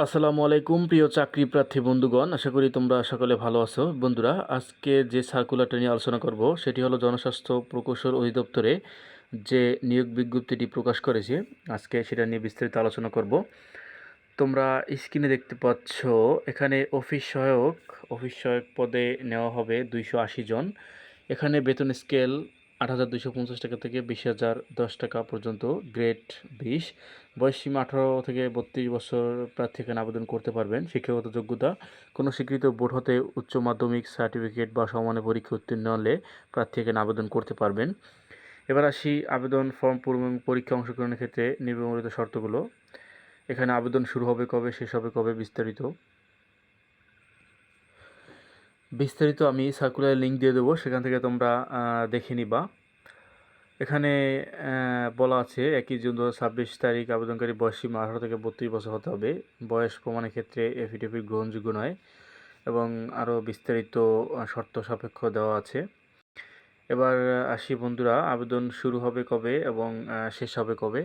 আসসালামু আলাইকুম প্রিয় চাকরি প্রার্থী বন্ধুগণ, আশা করি তোমরা সকলে ভালো আছো। বন্ধুরা, আজকে যে সার্কুলারটা নিয়ে আলোচনা করব সেটি হলো জনস্বাস্থ্য প্রকৌশল অধিদপ্তরে যে নিয়োগ বিজ্ঞপ্তিটি প্রকাশ করেছে। আজকে সেটা নিয়ে বিস্তারিত আলোচনা করব। তোমরা স্ক্রিনে দেখতে পাচ্ছ, এখানে অফিস সহায়ক পদে নেওয়া হবে 280 জন। এখানে বেতন স্কেল 8,250 টাকা থেকে 20,010 টাকা পর্যন্ত, গ্রেড 20। বয়সসীমা 18 থেকে 32 বছর প্রার্থী এখানে আবেদন করতে পারবেন। শিক্ষাগত যোগ্যতা, কোনো স্বীকৃত বোর্ড হতে উচ্চ মাধ্যমিক সার্টিফিকেট বা সমমানের পরীক্ষা উত্তীর্ণ হলে প্রার্থী এখানে আবেদন করতে পারবেন। এবার আসি আবেদন ফর্ম পূরণ এবং পরীক্ষা অংশগ্রহণের ক্ষেত্রে নিম্নবর্ণিত শর্তগুলো। এখানে আবেদন শুরু হবে কবে, শেষ হবে কবে, বিস্তারিত আমি সার্কুলার লিঙ্ক দিয়ে দেবো, সেখান থেকে তোমরা দেখে নিবা। এখানে বলা আছে 1 জুন 2026 তারিখ আবেদনকারী বয়সসীমা 18 থেকে 32 বছর হতে হবে। বয়স প্রমাণের ক্ষেত্রে এফিডেভিট গ্রহণযোগ্য নয়, এবং আরও বিস্তারিত শর্ত সাপেক্ষ দেওয়া আছে। এবার আসি বন্ধুরা, আবেদন শুরু হবে কবে এবং শেষ হবে কবে।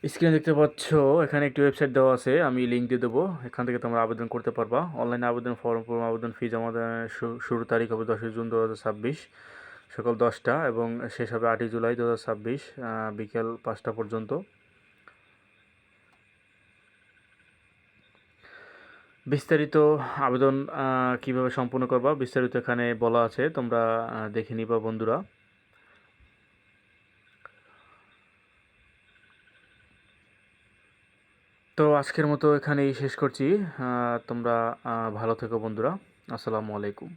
স্ক্রিনে দেখতে পাচ্ছ, এখানে একটি ওয়েবসাইট দেওয়া আছে, আমি লিঙ্ক দিয়ে দেবো, এখান থেকে তোমরা আবেদন করতে পারবা। অনলাইনে আবেদন ফর্ম পূরণ, আবেদন ফি জমা দেওয়ার শুরু তারিখ হবে 10 জুন 2026 সকাল 10টা এবং শেষ হবে 8 জুলাই 2026 বিকেল 5টা পর্যন্ত। বিস্তারিত আবেদন কিভাবে সম্পূর্ণ করবা বিস্তারিত এখানে বলা আছে, তোমরা দেখে নিবা বন্ধুরা। তো আজকের মতো এখানেই শেষ করছি। তোমরা ভালো থেকো বন্ধুরা। আসসালামু আলাইকুম।